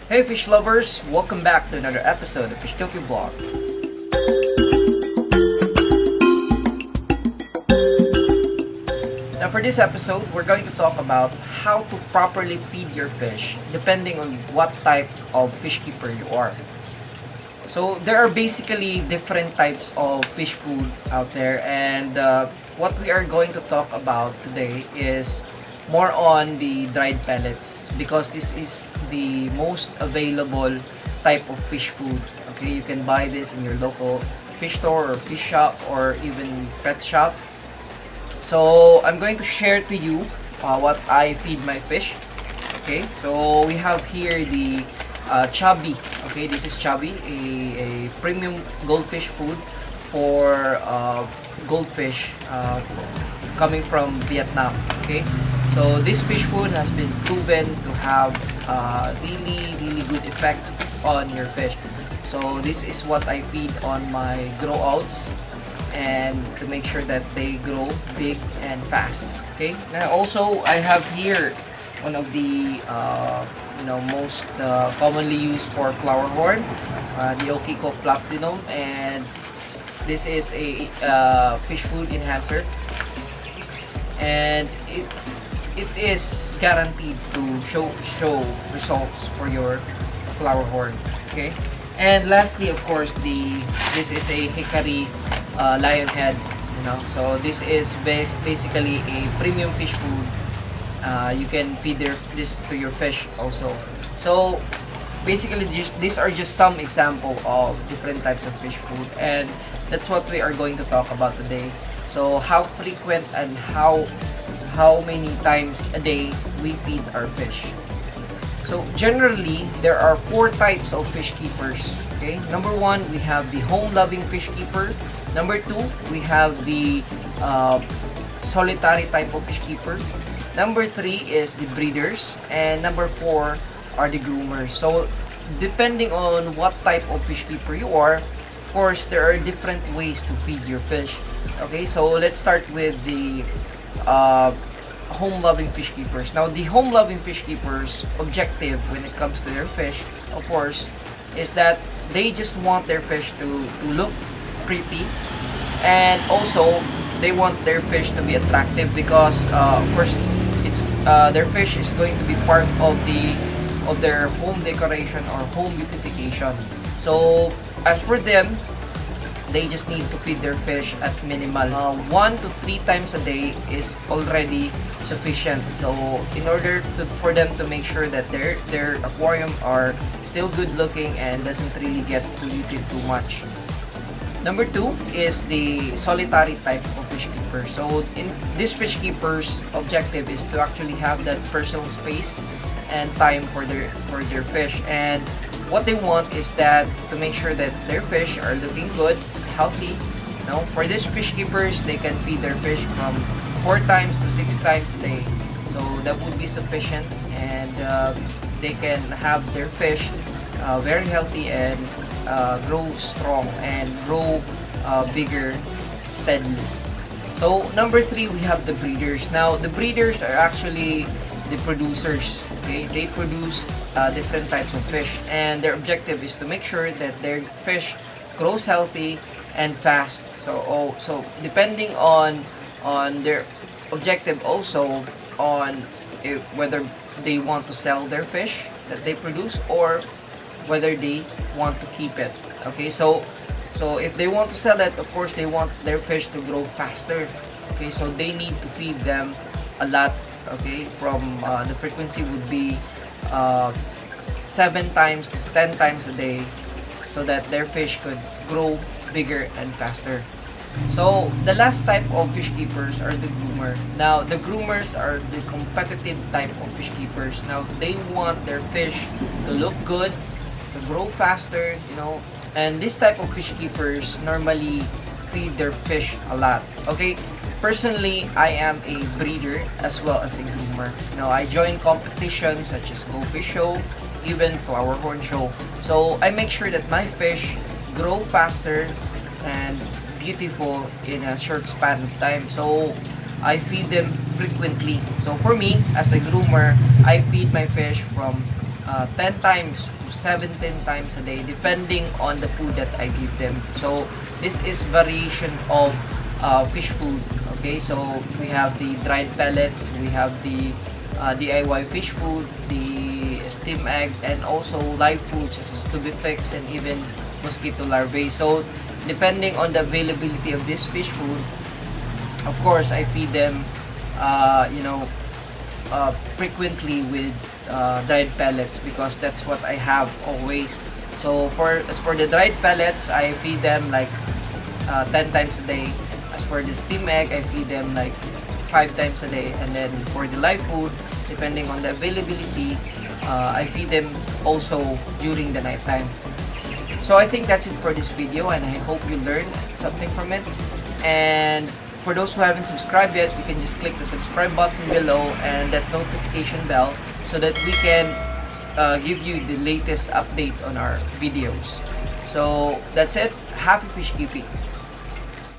Hey fish lovers, welcome back to another episode of Fishkeeper Vlog. Now for this episode, we're going to talk about how to properly feed your fish depending on what type of fish keeper you are. So there are basically different types of fish food out there, and what we are going to talk about today is more on the dried pellets because this is the most available type of fish food. Okay, you can buy this in your local fish store or fish shop or even pet shop. So I'm going to share to you what I feed my fish. Okay, so we have here the chubby. Okay, this is chubby, a premium goldfish food for goldfish coming from Vietnam. Okay, so this fish food has been proven to have really good effects on your fish. So this is what I feed on my grow outs, and to make sure that they grow big and fast. Okay, now also I have here one of the most commonly used for flower horn, the Okiko Platinum, and this is a fish food enhancer, and it is guaranteed to show results for your flower horn. Okay, and lastly, of course, this is a hickory lion head. So this is basically a premium fish food. You can feed this to your fish also. So basically, these are just some example of different types of fish food, and that's what we are going to talk about today. So how frequent and how many times a day we feed our fish. So generally, there are 4 types of fish keepers. Okay, number 1, we have the home-loving fish keeper. Number 2, we have the solitary type of fish keeper. Number 3 is the breeders, and number 4 are the groomers. So depending on what type of fish keeper you are, of course, there are different ways to feed your fish. Okay, so let's start with the home-loving fish keepers. Now, the home-loving fish keepers' objective when it comes to their fish, of course, is that they just want their fish to look pretty, and also they want their fish to be attractive because, of course, it's their fish is going to be part of their home decoration or home beautification. So, as for them, they just need to feed their fish at minimal 1 to 3 times a day is already sufficient. So in order for them to make sure that their aquarium are still good looking and doesn't really get polluted too much. Number 2 is the solitary type of fish keeper. So in this fish keeper's objective is to actually have that personal space and time for their fish, and what they want is that to make sure that their fish are looking good, healthy. For these fish keepers, they can feed their fish from 4 times to 6 times a day. So that would be sufficient, and they can have their fish very healthy and grow strong and grow bigger steadily. So number 3, we have the breeders. Now the breeders are actually the producers. Okay, they produce different types of fish, and their objective is to make sure that their fish grows healthy and fast. So depending on their objective, also on whether they want to sell their fish that they produce or whether they want to keep it. Okay, so if they want to sell it, of course they want their fish to grow faster. Okay, so they need to feed them a lot. Okay, from the frequency would be 7 times to 10 times a day, so that their fish could grow bigger and faster. So the last type of fish keepers are the groomer. Now the groomers are the competitive type of fish keepers. Now they want their fish to look good, to grow faster, and this type of fish keepers normally feed their fish a lot. Okay, personally, I am a breeder as well as a groomer. I join competitions such as Go Fish Show, even Flower Horn Show. So I make sure that my fish grow faster and beautiful in a short span of time. So I feed them frequently. So for me, as a groomer, I feed my fish from 10 times to 17 times a day, depending on the food that I give them. So this is variation of fish food. Okay, so we have the dried pellets, we have the DIY fish food, the steam egg, and also live food such as tubifex and even mosquito larvae. So depending on the availability of this fish food, of course I feed them frequently with dried pellets, because that's what I have always. So as for the dried pellets, I feed them like 10 times a day. As for the steam egg, I feed them like 5 times a day. And then for the live food, depending on the availability, I feed them also during the night time. So I think that's it for this video, and I hope you learned something from it. And for those who haven't subscribed yet, you can just click the subscribe button below and that notification bell so that we can give you the latest update on our videos. So that's it. Happy fish keeping.